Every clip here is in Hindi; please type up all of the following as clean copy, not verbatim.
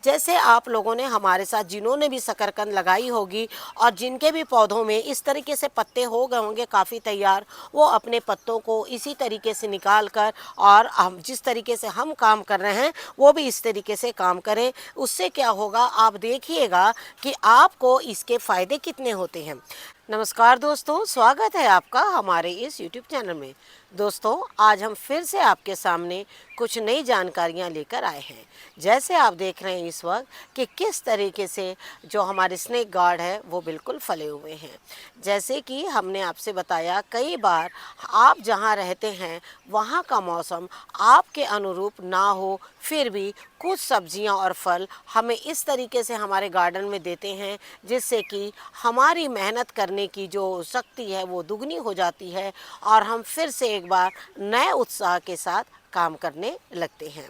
जैसे आप लोगों ने हमारे साथ जिन्होंने भी शकरकंद लगाई होगी और जिनके भी पौधों में इस तरीके से पत्ते हो गए होंगे काफ़ी तैयार, वो अपने पत्तों को इसी तरीके से निकाल कर और हम जिस तरीके से हम काम कर रहे हैं वो भी इस तरीके से काम करें। उससे क्या होगा आप देखिएगा कि आपको इसके फ़ायदे कितने होते हैं। नमस्कार दोस्तों, स्वागत है आपका हमारे इस YouTube चैनल में। दोस्तों, आज हम फिर से आपके सामने कुछ नई जानकारियां लेकर आए हैं। जैसे आप देख रहे हैं इस वक्त कि किस तरीके से जो हमारे स्नेक गार्ड है वो बिल्कुल फले हुए हैं। जैसे कि हमने आपसे बताया कई बार, आप जहां रहते हैं वहां का मौसम आपके अनुरूप ना हो, फिर भी कुछ सब्जियां और फल हमें इस तरीके से हमारे गार्डन में देते हैं जिससे कि हमारी मेहनत करने की जो शक्ति है वो दुगनी हो जाती है और हम फिर से एक बार नए उत्साह के साथ काम करने लगते हैं।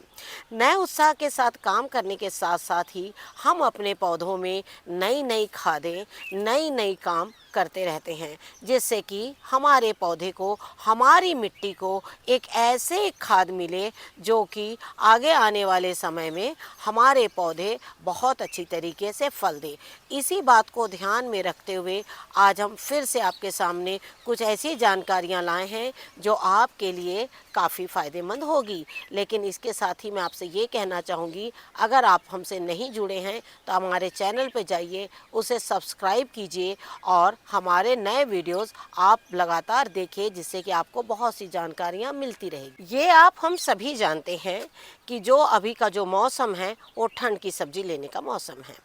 नए उत्साह के साथ काम करने के साथ साथ ही हम अपने पौधों में नई नई खादें, नई नई काम करते रहते हैं जिससे कि हमारे पौधे को, हमारी मिट्टी को एक ऐसे खाद मिले जो कि आगे आने वाले समय में हमारे पौधे बहुत अच्छी तरीके से फल दें। इसी बात को ध्यान में रखते हुए आज हम फिर से आपके सामने कुछ ऐसी जानकारियां लाए हैं जो आपके लिए काफ़ी फ़ायदेमंद होगी। लेकिन इसके साथ ही मैं आपसे ये कहना चाहूँगी, अगर आप हमसे नहीं जुड़े हैं तो हमारे चैनल पर जाइए, उसे सब्सक्राइब कीजिए और हमारे नए वीडियोस आप लगातार देखिए जिससे कि आपको बहुत सी जानकारियाँ मिलती रहेगी। ये आप हम सभी जानते हैं कि जो अभी का जो मौसम है वो ठंड की सब्जी लेने का मौसम है,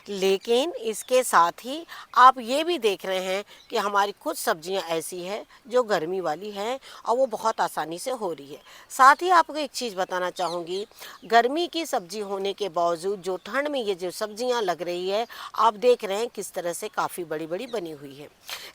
लेकिन इसके साथ ही आप ये भी देख रहे हैं कि हमारी कुछ सब्जियां ऐसी हैं जो गर्मी वाली हैं और वो बहुत आसानी से हो रही है। साथ ही आपको एक चीज़ बताना चाहूँगी, गर्मी की सब्जी होने के बावजूद जो ठंड में ये जो सब्जियां लग रही है, आप देख रहे हैं किस तरह से काफ़ी बड़ी बड़ी बनी हुई है।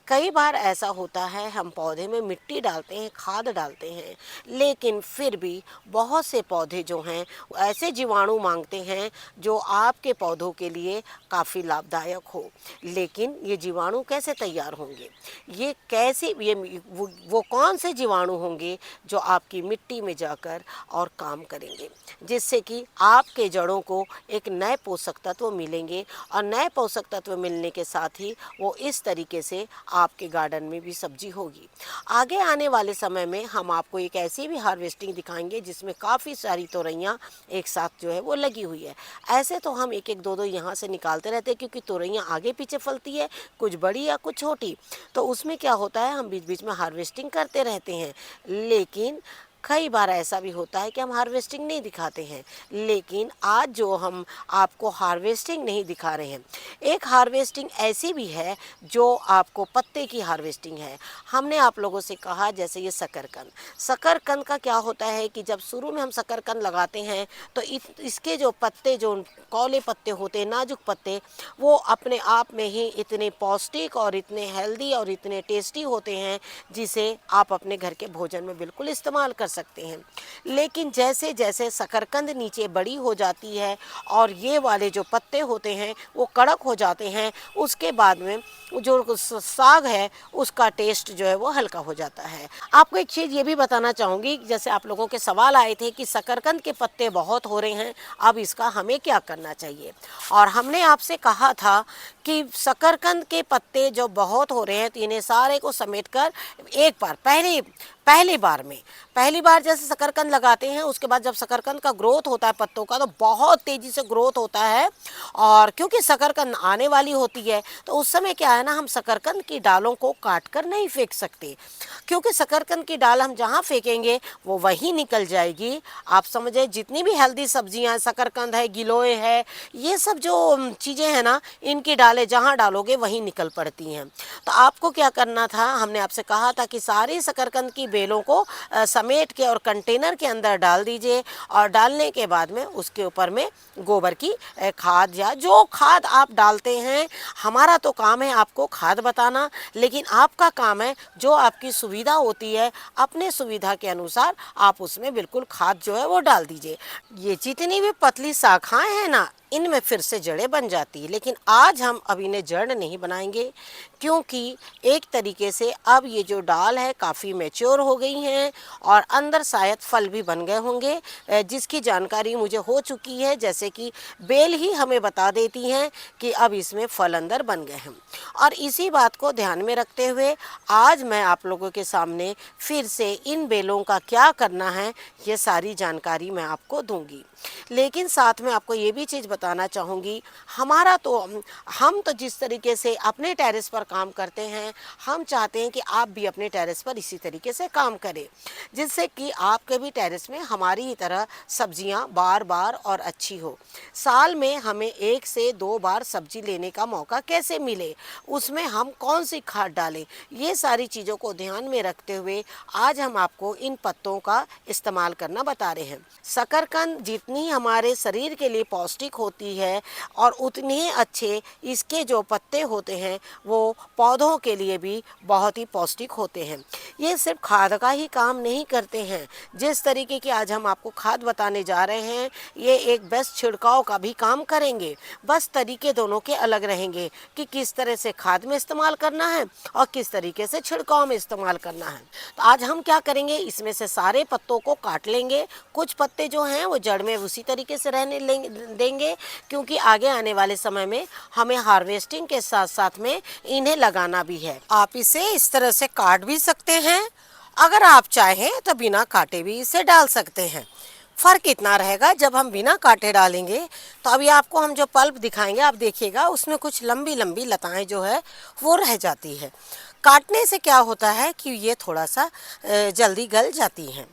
कई बार ऐसा होता है हम पौधे में मिट्टी डालते हैं, खाद डालते हैं, लेकिन फिर भी बहुत से पौधे जो हैं ऐसे जीवाणु मांगते हैं जो आपके पौधों के लिए काफ़ी लाभदायक हो। लेकिन ये जीवाणु कैसे तैयार होंगे, ये कैसे वो कौन से जीवाणु होंगे जो आपकी मिट्टी में जाकर और काम करेंगे जिससे कि आपके जड़ों को एक नए पोषक तत्व मिलेंगे और नए पोषक तत्व मिलने के साथ ही वो इस तरीके से आपके गार्डन में भी सब्जी होगी। आगे आने वाले समय में हम आपको एक ऐसी भी हार्वेस्टिंग दिखाएंगे जिसमें काफ़ी सारी तोरइयाँ एक साथ जो है वो लगी हुई है। ऐसे तो हम एक एक दो दो यहाँ से निकालते रहते हैं क्योंकि तोरइयाँ आगे पीछे फलती है, कुछ बड़ी या कुछ छोटी, तो उसमें क्या होता है हम बीच बीच में हार्वेस्टिंग करते रहते हैं। लेकिन कई बार ऐसा भी होता है कि हम हार्वेस्टिंग नहीं दिखाते हैं। लेकिन आज जो हम आपको हार्वेस्टिंग नहीं दिखा रहे हैं, एक हार्वेस्टिंग ऐसी भी है जो आपको पत्ते की हार्वेस्टिंग है। हमने आप लोगों से कहा जैसे ये शकरकंद का क्या होता है कि जब शुरू में हम शकरकंद लगाते हैं तो इसके जो पत्ते, जो कौले पत्ते होते हैं, नाजुक पत्ते, वो अपने आप में ही इतने पौष्टिक और इतने हेल्दी और इतने टेस्टी होते हैं जिसे आप अपने घर के भोजन में बिल्कुल इस्तेमाल कर सकते हैं। लेकिन जैसे जैसे शकरकंद नीचे बड़ी हो जाती है और ये वाले जो पत्ते होते हैं वो कड़क हो जाते हैं, उसके बाद में जो साग है उसका टेस्ट जो है वो हल्का हो जाता है। आपको एक चीज़ ये भी बताना चाहूँगी, जैसे आप लोगों के सवाल आए थे कि शकरकंद के पत्ते बहुत हो रहे हैं, अब इसका हमें क्या करना चाहिए। और हमने आपसे कहा था कि शकरकंद के पत्ते जो बहुत हो रहे हैं तो इन्हें सारे को समेटकर एक बार पहली बार जैसे शकरकंद लगाते हैं, उसके बाद जब शकरकंद का ग्रोथ होता है पत्तों का तो बहुत तेज़ी से ग्रोथ होता है। और क्योंकि शकरकंद आने वाली होती है तो उस समय क्या है ना, हम शकरकंद की डालों को काट कर नहीं फेंक सकते, क्योंकि शकरकंद की डाल हम जहाँ फेंकेंगे वो वहीं निकल जाएगी। आप समझे, जितनी भी हेल्दी सब्जियाँ हैं, शकरकंद है, गिलोय है, ये सब जो चीज़ें हैं ना, इनकी डालें जहाँ डालोगे वहीं निकल पड़ती हैं। तो आपको क्या करना था, हमने आपसे कहा था कि सारी शकरकंद की बेलों को समेट के और कंटेनर के अंदर डाल दीजिए और डालने के बाद में उसके ऊपर में गोबर की खाद या जो खाद आप डालते हैं, हमारा तो काम है आपको खाद बताना, लेकिन आपका काम है जो आपकी सुविधा होती है अपने सुविधा के अनुसार आप उसमें बिल्कुल खाद जो है वो डाल दीजिए। ये जितनी भी पतली शाखाएं हैं ना, इनमें फिर से जड़ें बन जाती है। लेकिन आज हम अब इन्हें जड़ नहीं बनाएंगे, क्योंकि एक तरीके से अब ये जो डाल है काफ़ी मैच्योर हो गई हैं और अंदर शायद फल भी बन गए होंगे, जिसकी जानकारी मुझे हो चुकी है। जैसे कि बेल ही हमें बता देती हैं कि अब इसमें फल अंदर बन गए हैं। और इसी बात को ध्यान में रखते हुए आज मैं आप लोगों के सामने फिर से इन बेलों का क्या करना है ये सारी जानकारी मैं आपको दूंगी। लेकिन साथ में आपको ये भी चीज़ बताना चाहूँगी, हम तो जिस तरीके से अपने टेरेस पर काम करते हैं, हम चाहते हैं कि आप भी अपने टेरेस पर इसी तरीके से काम करें, जिससे कि आपके भी टेरेस में हमारी ही तरह सब्जियां बार बार और अच्छी हो। साल में हमें 1 से 2 बार सब्जी लेने का मौका कैसे मिले, उसमें हम कौन सी खाद डालें, ये सारी चीज़ों को ध्यान में रखते हुए आज हम आपको इन पत्तों का इस्तेमाल करना बता रहे हैं। शकरकंद जितनी हमारे शरीर के लिए पौष्टिक होती है और उतने ही अच्छे इसके जो पत्ते होते हैं वो पौधों के लिए भी बहुत ही पौष्टिक होते हैं। ये सिर्फ खाद का ही काम नहीं करते हैं, जिस तरीके की आज हम आपको खाद बताने जा रहे हैं ये एक बेस्ट छिड़काव का भी काम करेंगे। बस तरीके दोनों के अलग रहेंगे कि किस तरह से खाद में इस्तेमाल करना है और किस तरीके से छिड़काव में इस्तेमाल करना है। तो आज हम क्या करेंगे, इसमें से सारे पत्तों को काट लेंगे। कुछ पत्ते जो हैं वो जड़ में उसी तरीके से रहने देंगे, क्योंकि आगे आने वाले समय में हमें हार्वेस्टिंग के साथ साथ में इन्हें लगाना भी है। आप इसे इस तरह से काट भी सकते हैं, अगर आप चाहें तो बिना काटे भी इसे डाल सकते हैं। फ़र्क इतना रहेगा, जब हम बिना काटे डालेंगे तो अभी आपको हम जो पल्प दिखाएंगे आप देखिएगा उसमें कुछ लंबी लंबी लताएं जो है वो रह जाती है। काटने से क्या होता है कि ये थोड़ा सा जल्दी गल जाती हैं,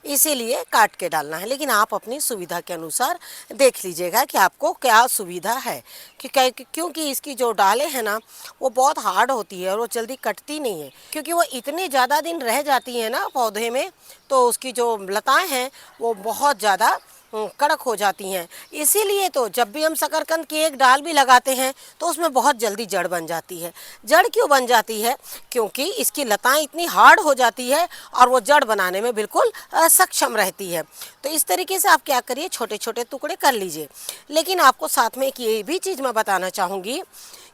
इसीलिए काट के डालना है। लेकिन आप अपनी सुविधा के अनुसार देख लीजिएगा कि आपको क्या सुविधा है, क्योंकि इसकी जो डालें हैं ना वो बहुत हार्ड होती है और वो जल्दी कटती नहीं है, क्योंकि वो इतने ज़्यादा दिन रह जाती हैं ना पौधे में, तो उसकी जो लताएं हैं वो बहुत ज़्यादा कड़क हो जाती हैं। इसीलिए तो जब भी हम शकरकंद की एक डाल भी लगाते हैं तो उसमें बहुत जल्दी जड़ बन जाती है। जड़ क्यों बन जाती है, क्योंकि इसकी लताएं इतनी हार्ड हो जाती है और वो जड़ बनाने में बिल्कुल सक्षम रहती है। तो इस तरीके से आप क्या करिए, छोटे छोटे टुकड़े कर लीजिए। लेकिन आपको साथ में एक ये भी चीज़ मैं बताना चाहूँगी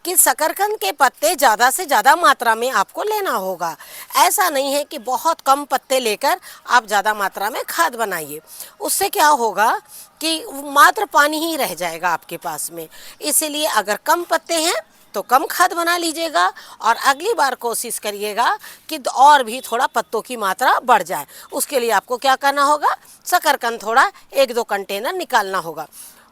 कि शकरकंद के पत्ते ज़्यादा से ज़्यादा मात्रा में आपको लेना होगा। ऐसा नहीं है कि बहुत कम पत्ते लेकर आप ज़्यादा मात्रा में खाद बनाइए, उससे क्या होगा कि मात्र पानी ही रह जाएगा आपके पास में। इसीलिए अगर कम पत्ते हैं तो कम खाद बना लीजिएगा और अगली बार कोशिश करिएगा कि और भी थोड़ा पत्तों की मात्रा बढ़ जाए। उसके लिए आपको क्या करना होगा, शकरकंद थोड़ा 1-2 कंटेनर निकालना होगा।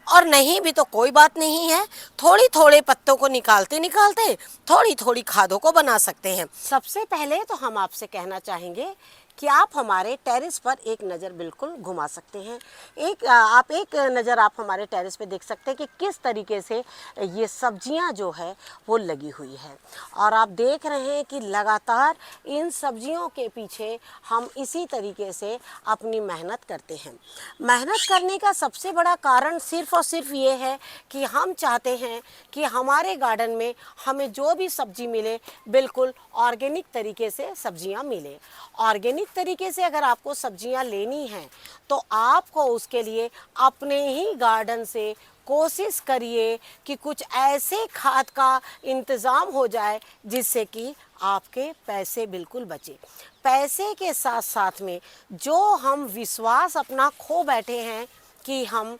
और नहीं भी तो कोई बात नहीं है, थोड़ी थोड़े पत्तों को निकालते निकालते थोड़ी थोड़ी खादों को बना सकते हैं। सबसे पहले तो हम आपसे कहना चाहेंगे कि आप हमारे टेरेस पर एक नज़र बिल्कुल घुमा सकते हैं। आप एक नज़र आप हमारे टेरेस पे देख सकते हैं कि किस तरीके से ये सब्जियां जो है वो लगी हुई है। और आप देख रहे हैं कि लगातार इन सब्जियों के पीछे हम इसी तरीके से अपनी मेहनत करते हैं। मेहनत करने का सबसे बड़ा कारण सिर्फ़ और सिर्फ ये है कि हम चाहते हैं कि हमारे गार्डन में हमें जो भी सब्जी मिले बिल्कुल ऑर्गेनिक तरीके से सब्जियां मिले। ऑर्गेनिक तरीके से अगर आपको सब्जियां लेनी हैं तो आपको उसके लिए अपने ही गार्डन से कोशिश करिए कि कुछ ऐसे खाद का इंतज़ाम हो जाए जिससे कि आपके पैसे बिल्कुल बचे। पैसे के साथ साथ में जो हम विश्वास अपना खो बैठे हैं कि हम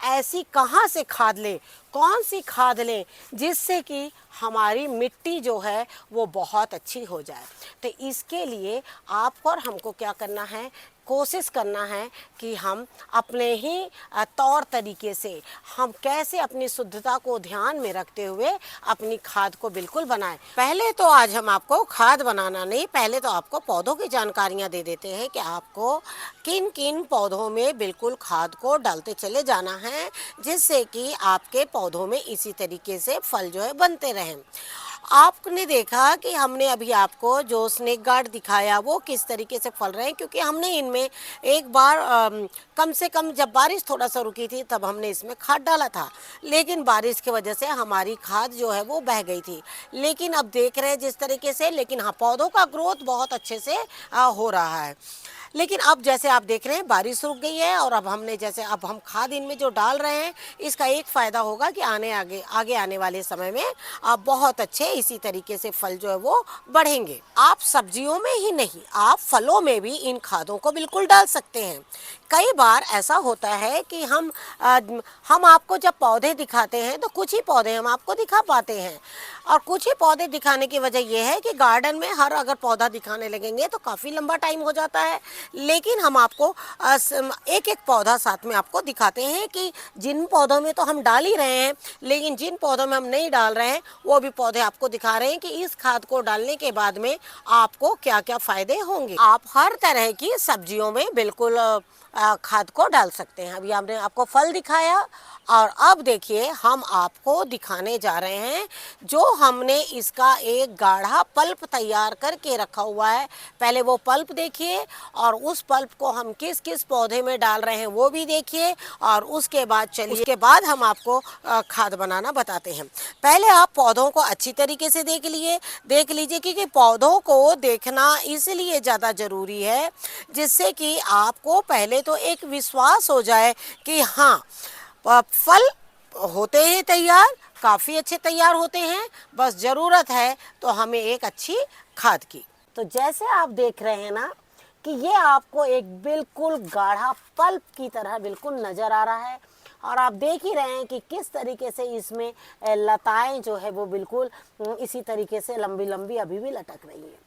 ऐसी कहाँ से खाद लें, कौन सी खाद लें जिससे कि हमारी मिट्टी जो है वो बहुत अच्छी हो जाए। तो इसके लिए आपको और हमको क्या करना है, कोशिश करना है कि हम अपने ही तौर तरीके से हम कैसे अपनी शुद्धता को ध्यान में रखते हुए अपनी खाद को बिल्कुल बनाएं। पहले तो आज हम आपको खाद बनाना नहीं, पहले तो आपको पौधों की जानकारियां दे देते हैं कि आपको किन किन पौधों में बिल्कुल खाद को डालते चले जाना है, जिससे कि आपके पौधों में इसी तरीके से फल जो है बनते रहें। आपने देखा कि हमने अभी आपको जो स्नेक गार्ड दिखाया वो किस तरीके से फल रहे हैं, क्योंकि हमने इनमें एक बार कम से कम जब बारिश थोड़ा सा रुकी थी तब हमने इसमें खाद डाला था, लेकिन बारिश की वजह से हमारी खाद जो है वो बह गई थी। लेकिन अब देख रहे हैं जिस तरीके से, लेकिन हाँ पौधों का ग्रोथ बहुत अच्छे से हो रहा है। लेकिन अब जैसे आप देख रहे हैं बारिश रुक गई है और अब हमने जैसे अब हम खाद इनमें जो डाल रहे हैं, इसका एक फ़ायदा होगा कि आगे आने वाले समय में आप बहुत अच्छे इसी तरीके से फल जो है वो बढ़ेंगे। आप सब्जियों में ही नहीं, आप फलों में भी इन खादों को बिल्कुल डाल सकते हैं। कई बार ऐसा होता है कि हम आपको जब पौधे दिखाते हैं तो कुछ ही पौधे हम आपको दिखा पाते हैं, और कुछ ही पौधे दिखाने की वजह यह है कि गार्डन में हर अगर पौधा दिखाने लगेंगे तो काफ़ी लंबा टाइम हो जाता है। लेकिन हम आपको एक एक पौधा साथ में आपको दिखाते हैं कि जिन पौधों में तो हम डाल ही रहे हैं, लेकिन जिन पौधों में हम नहीं डाल रहे हैं वो भी पौधे आपको दिखा रहे हैं कि इस खाद को डालने के बाद में आपको क्या क्या फ़ायदे होंगे। आप हर तरह की सब्जियों में बिल्कुल खाद को डाल सकते हैं। अभी हमने आपको फल दिखाया और अब देखिए हम आपको दिखाने जा रहे हैं जो हमने इसका एक गाढ़ा पल्प तैयार करके रखा हुआ है। पहले वो पल्प देखिए और उस पल्प को हम किस किस पौधे में डाल रहे हैं वो भी देखिए, और उसके बाद हम आपको खाद बनाना बताते हैं। पहले आप पौधों को अच्छी तरीके से देख लीजिए क्योंकि पौधों को देखना इसलिए ज़्यादा ज़रूरी है जिससे कि आपको पहले तो एक विश्वास हो जाए कि हाँ फल होते हैं तैयार, काफ़ी अच्छे तैयार होते हैं, बस ज़रूरत है तो हमें एक अच्छी खाद की। तो जैसे आप देख रहे हैं ना कि ये आपको एक बिल्कुल गाढ़ा पल्प की तरह बिल्कुल नज़र आ रहा है, और आप देख ही रहे हैं कि किस तरीके से इसमें लताएं जो है वो बिल्कुल इसी तरीके से लंबी लंबी अभी भी लटक रही है।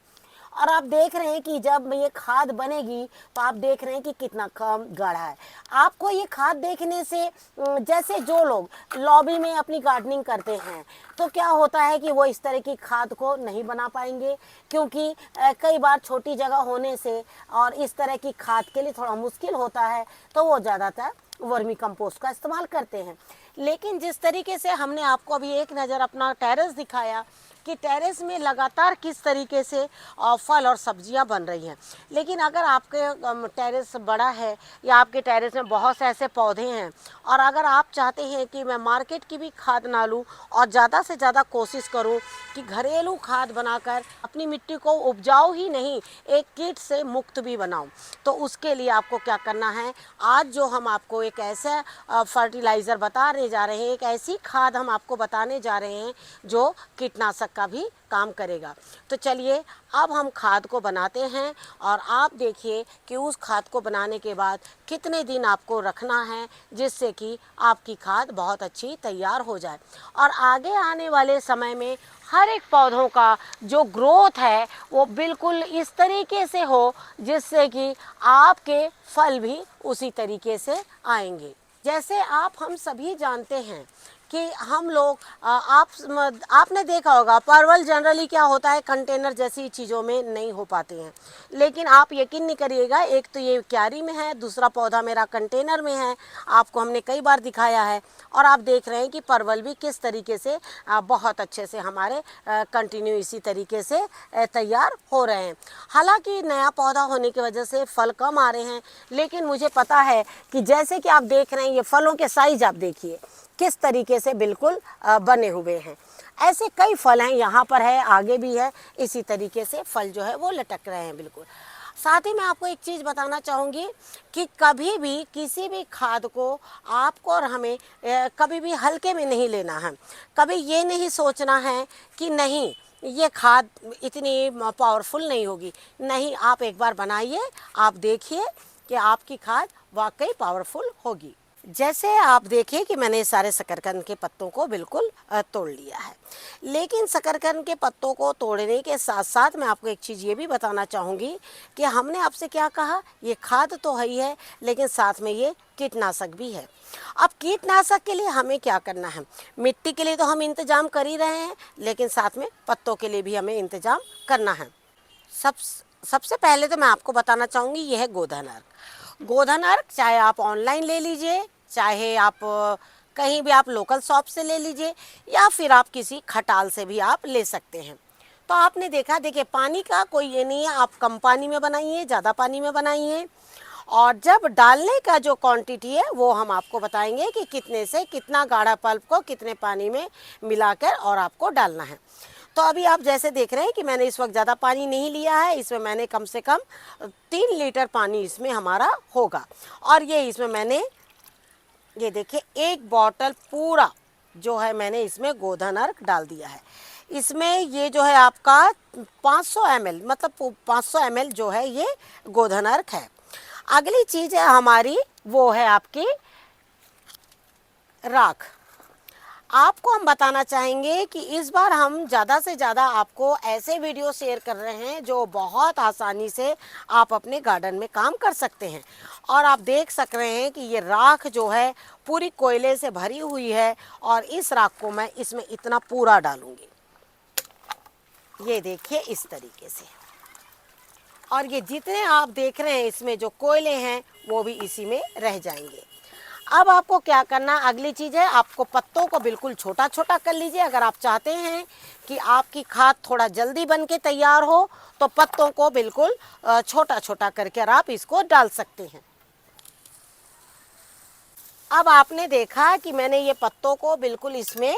और आप देख रहे हैं कि जब ये खाद बनेगी तो आप देख रहे हैं कि कितना कम गाढ़ा है। आपको ये खाद देखने से जैसे जो लोग लॉबी में अपनी गार्डनिंग करते हैं तो क्या होता है कि वो इस तरह की खाद को नहीं बना पाएंगे, क्योंकि कई बार छोटी जगह होने से और इस तरह की खाद के लिए थोड़ा मुश्किल होता है, तो वो ज़्यादातर वर्मी कंपोस्ट का इस्तेमाल करते हैं। लेकिन जिस तरीके से हमने आपको अभी एक नज़र अपना टेरेस दिखाया कि टेरेस में लगातार किस तरीके से फल और सब्जियां बन रही हैं, लेकिन अगर आपके टेरेस बड़ा है या आपके टेरेस में बहुत से ऐसे पौधे हैं और अगर आप चाहते हैं कि मैं मार्केट की भी खाद ना लूँ और ज़्यादा से ज़्यादा कोशिश करूँ कि घरेलू खाद बनाकर अपनी मिट्टी को उपजाऊ ही नहीं एक कीट से मुक्त भी बनाऊँ, तो उसके लिए आपको क्या करना है, आज जो हम आपको एक ऐसा फर्टिलाइज़र बताने जा रहे हैं, एक ऐसी खाद हम आपको बताने जा रहे हैं जो कीटनाशक का भी काम करेगा। तो चलिए अब हम खाद को बनाते हैं और आप देखिए कि उस खाद को बनाने के बाद कितने दिन आपको रखना है जिससे कि आपकी खाद बहुत अच्छी तैयार हो जाए और आगे आने वाले समय में हर एक पौधों का जो ग्रोथ है वो बिल्कुल इस तरीके से हो जिससे कि आपके फल भी उसी तरीके से आएंगे। जैसे हम सभी जानते हैं कि हम लोग आपने देखा होगा परवल जनरली क्या होता है कंटेनर जैसी चीज़ों में नहीं हो पाते हैं, लेकिन आप यकीन नहीं करिएगा, एक तो ये क्यारी में है, दूसरा पौधा मेरा कंटेनर में है, आपको हमने कई बार दिखाया है और आप देख रहे हैं कि परवल भी किस तरीके से बहुत अच्छे से हमारे कंटिन्यू इसी तरीके से तैयार हो रहे हैं। हालांकि नया पौधा होने की वजह से फल कम आ रहे हैं, लेकिन मुझे पता है कि जैसे कि आप देख रहे हैं ये फलों के साइज आप देखिए किस तरीके से बिल्कुल बने हुए हैं। ऐसे कई फल हैं, यहाँ पर है, आगे भी है, इसी तरीके से फल जो है वो लटक रहे हैं बिल्कुल। साथ ही मैं आपको एक चीज़ बताना चाहूँगी कि कभी भी किसी भी खाद को आपको और हमें कभी भी हल्के में नहीं लेना है। कभी ये नहीं सोचना है कि नहीं ये खाद इतनी पावरफुल नहीं होगी, नहीं, आप एक बार बनाइए, आप देखिए कि आपकी खाद वाकई पावरफुल होगी। जैसे आप देखिए कि मैंने सारे शकरकंद के पत्तों को बिल्कुल तोड़ लिया है, लेकिन शकरकंद के पत्तों को तोड़ने के साथ साथ मैं आपको एक चीज़ ये भी बताना चाहूँगी कि हमने आपसे क्या कहा, ये खाद तो है ही है लेकिन साथ में ये कीटनाशक भी है। अब कीटनाशक के लिए हमें क्या करना है, मिट्टी के लिए तो हम इंतज़ाम कर ही रहे हैं, लेकिन साथ में पत्तों के लिए भी हमें इंतज़ाम करना है। सबसे पहले तो मैं आपको बताना चाहूँगी यह है गोधन अर्क। गोधन अर्क चाहे आप ऑनलाइन ले लीजिए, चाहे आप कहीं भी आप लोकल शॉप से ले लीजिए, या फिर आप किसी खटाल से भी आप ले सकते हैं। तो आपने देखा, देखिए पानी का कोई ये नहीं है, आप कम पानी में बनाइए, ज़्यादा पानी में बनाइए, और जब डालने का जो क्वांटिटी है वो हम आपको बताएंगे कि कितने से कितना गाढ़ा पल्प को कितने पानी में मिलाकर और आपको डालना है। तो अभी आप जैसे देख रहे हैं कि मैंने इस वक्त ज़्यादा पानी नहीं लिया है, इसमें मैंने कम से कम 3 लीटर पानी इसमें हमारा होगा। और ये इसमें मैंने ये देखिए 1 बॉटल पूरा जो है मैंने इसमें गोधन अर्क डाल दिया है। इसमें ये जो है आपका 500 ml, मतलब 500 ml जो है ये गोधन अर्क है। अगली चीज़ है हमारी, वो है आपकी राख। आपको हम बताना चाहेंगे कि इस बार हम ज़्यादा से ज़्यादा आपको ऐसे वीडियो शेयर कर रहे हैं जो बहुत आसानी से आप अपने गार्डन में काम कर सकते हैं। और आप देख सक रहे हैं कि ये राख जो है पूरी कोयले से भरी हुई है, और इस राख को मैं इसमें इतना पूरा डालूंगी, ये देखिए इस तरीके से। और ये जितने आप देख रहे हैं इसमें जो कोयले हैं वो भी इसी में रह जाएंगे। अब आपको क्या करना, अगली चीज़ है आपको पत्तों को बिल्कुल छोटा छोटा कर लीजिए। अगर आप चाहते हैं कि आपकी खाद थोड़ा जल्दी बन के तैयार हो तो पत्तों को बिल्कुल छोटा छोटा करके आप इसको डाल सकते हैं। अब आपने देखा कि मैंने ये पत्तों को बिल्कुल इसमें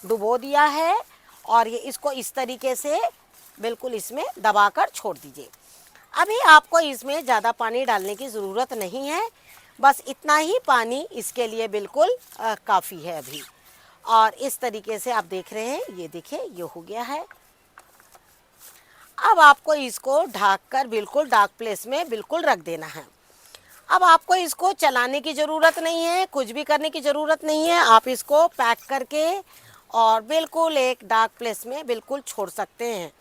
डुबो दिया है, और ये इसको इस तरीके से बिल्कुल इसमें दबाकर छोड़ दीजिए। अभी आपको इसमें ज़्यादा पानी डालने की ज़रूरत नहीं है, बस इतना ही पानी इसके लिए बिल्कुल काफ़ी है अभी। और इस तरीके से आप देख रहे हैं, ये देखिए ये हो गया है। अब आपको इसको ढक कर बिल्कुल डार्क प्लेस में बिल्कुल रख देना है। अब आपको इसको चलाने की ज़रूरत नहीं है, कुछ भी करने की ज़रूरत नहीं है। आप इसको पैक करके और बिल्कुल एक डार्क प्लेस में बिल्कुल छोड़ सकते हैं।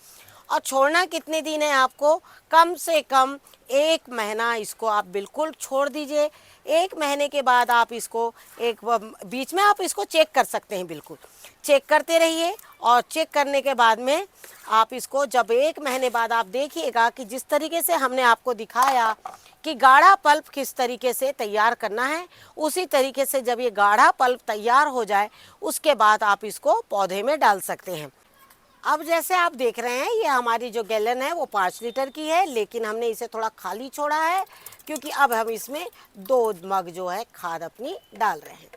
और छोड़ना कितने दिन है आपको, कम से कम 1 महीना इसको आप बिल्कुल छोड़ दीजिए। 1 महीने के बाद आप इसको एक बीच में आप इसको चेक कर सकते हैं, बिल्कुल चेक करते रहिए। और चेक करने के बाद में आप इसको जब 1 महीने बाद आप देखिएगा कि जिस तरीके से हमने आपको दिखाया कि गाढ़ा पल्प किस तरीके से तैयार करना है, उसी तरीके से जब ये गाढ़ा पल्प तैयार हो जाए उसके बाद आप इसको पौधे में डाल सकते हैं। अब जैसे आप देख रहे हैं ये हमारी जो गैलन है वो 5 लीटर की है, लेकिन हमने इसे थोड़ा खाली छोड़ा है क्योंकि अब हम इसमें 2 मग जो है खाद अपनी डाल रहे हैं।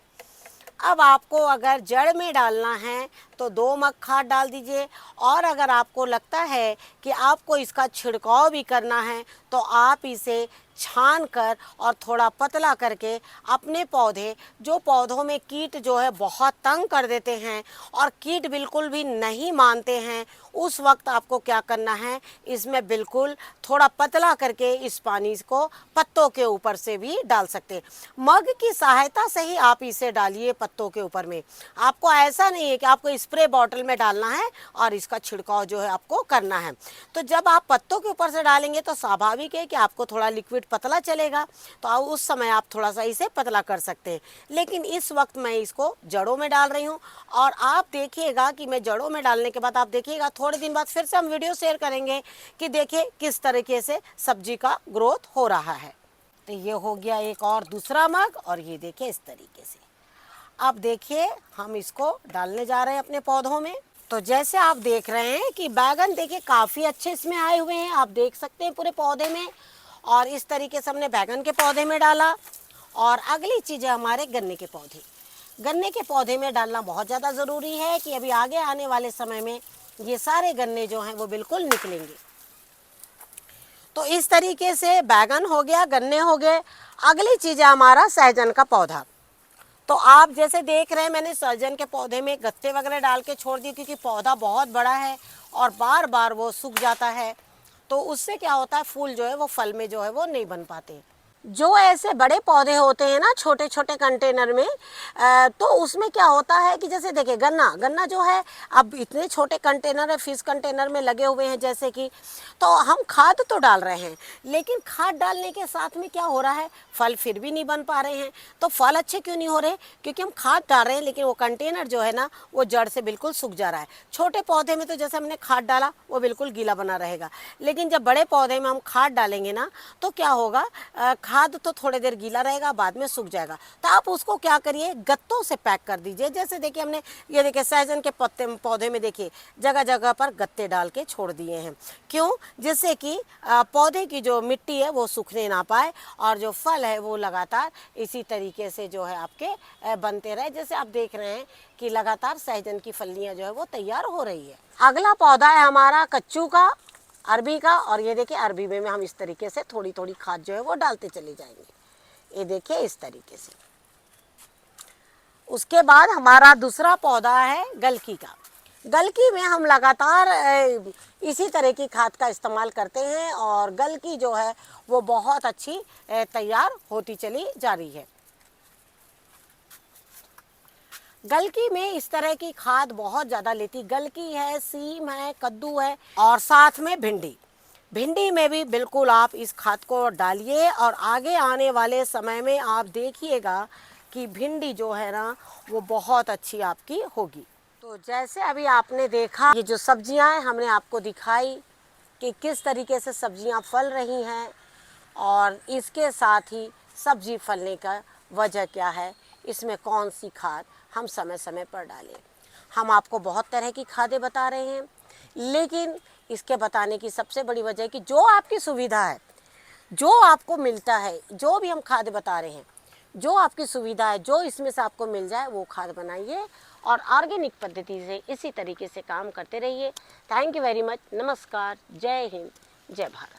अब आपको अगर जड़ में डालना है तो 2 मग खाद डाल दीजिए, और अगर आपको लगता है कि आपको इसका छिड़काव भी करना है तो आप इसे छान कर और थोड़ा पतला करके अपने पौधे, जो पौधों में कीट जो है बहुत तंग कर देते हैं और कीट बिल्कुल भी नहीं मानते हैं, उस वक्त आपको क्या करना है, इसमें बिल्कुल थोड़ा पतला करके इस पानी को पत्तों के ऊपर से भी डाल सकते हैं। मग की सहायता से ही आप इसे डालिए पत्तों के ऊपर में। आपको ऐसा नहीं है कि आपको स्प्रे बॉटल में डालना है और इसका छिड़काव जो है आपको करना है। तो जब आप पत्तों के ऊपर से डालेंगे तो स्वाभाविक है कि आपको थोड़ा लिक्विड पतला चलेगा, तो उस समय आप थोड़ा सा इसे पतला कर सकते हैं। लेकिन इस वक्त मैं इसको जड़ों में डाल रही हूँ, और आप देखिएगा कि मैं जड़ों में डालने के बाद आप देखिएगा थोड़े दिन बाद फिर से हम वीडियो शेयर करेंगे कि देखिए किस तरीके से सब्जी का ग्रोथ हो रहा है। तो ये हो गया एक और दूसरा मग, और ये देखिए इस तरीके से। अब देखिए हम इसको डालने जा रहे हैं अपने पौधों में। तो जैसे आप देख रहे हैं कि बैगन देखिए काफ़ी अच्छे इसमें आए हुए हैं, आप देख सकते हैं पूरे पौधे में। और इस तरीके से हमने बैगन के पौधे में डाला। और अगली चीज़ है हमारे गन्ने के पौधे। गन्ने के पौधे में डालना बहुत ज़्यादा ज़रूरी है कि अभी आगे आने वाले समय में ये सारे गन्ने जो हैं वो बिल्कुल निकलेंगे। तो इस तरीके से बैगन हो गया, गन्ने हो गए। अगली चीज़ है हमारा सहजन का पौधा। तो आप जैसे देख रहे हैं मैंने सहजन के पौधे में गत्ते वगैरह डाल के छोड़ दिए, क्योंकि पौधा बहुत बड़ा है और बार बार वो सूख जाता है, तो उससे क्या होता है फूल जो है वो फल में जो है वो नहीं बन पाते। जो ऐसे बड़े पौधे होते हैं ना छोटे छोटे कंटेनर में, तो उसमें क्या होता है कि जैसे देखिए गन्ना जो है अब इतने छोटे कंटेनर है, फिश कंटेनर में लगे हुए हैं जैसे कि, तो हम खाद तो डाल रहे हैं, लेकिन खाद डालने के साथ में क्या हो रहा है, फल फिर भी नहीं बन पा रहे हैं। तो फल अच्छे क्यों नहीं हो रहे, क्योंकि हम खाद डाल रहे हैं लेकिन वो कंटेनर जो है ना वो जड़ से बिल्कुल सूख जा रहा है। छोटे पौधे में तो जैसे हमने खाद डाला वो बिल्कुल गीला बना रहेगा, लेकिन जब बड़े पौधे में हम खाद डालेंगे ना तो क्या होगा, खाद तो थोड़ी देर गीला रहेगा, बाद में सूख जाएगा। तो आप उसको क्या करिए, गत्तों से पैक कर दीजिए। जैसे देखिए हमने ये देखिए सहजन के पत्ते पौधे में देखिए जगह जगह पर गत्ते डाल के छोड़ दिए हैं। क्यों? जिससे कि पौधे की जो मिट्टी है वो सूखने ना पाए और जो फल है वो लगातार इसी तरीके से जो है आपके बनते रहे। जैसे आप देख रहे हैं कि लगातार सहजन की फलियाँ जो है वो तैयार हो रही है। अगला पौधा है हमारा कच्चू का, अरबी का। और ये देखिए अरबी में हम इस तरीके से थोड़ी थोड़ी खाद जो है वो डालते चले जाएंगे। ये देखिए इस तरीके से। उसके बाद हमारा दूसरा पौधा है गलकी का। गलकी में हम लगातार इसी तरह की खाद का इस्तेमाल करते हैं और गलकी जो है वो बहुत अच्छी तैयार होती चली जा रही है। गलकी में इस तरह की खाद बहुत ज़्यादा लेती, गलकी है, सीम है, कद्दू है और साथ में भिंडी। भिंडी में भी बिल्कुल आप इस खाद को डालिए और आगे आने वाले समय में आप देखिएगा कि भिंडी जो है ना वो बहुत अच्छी आपकी होगी। तो जैसे अभी आपने देखा ये जो सब्जियां हैं हमने आपको दिखाई कि किस तरीके से सब्जियां फल रही हैं और इसके साथ ही सब्जी फलने का वजह क्या है, इसमें कौन सी खाद हम समय समय पर डालें। हम आपको बहुत तरह की खादें बता रहे हैं, लेकिन इसके बताने की सबसे बड़ी वजह है कि जो आपकी सुविधा है, जो आपको मिलता है, जो भी हम खाद बता रहे हैं, जो आपकी सुविधा है, जो इसमें से आपको मिल जाए वो खाद बनाइए और ऑर्गेनिक पद्धति से इसी तरीके से काम करते रहिए। Thank you very much. नमस्कार, जय हिंद, जय भारत।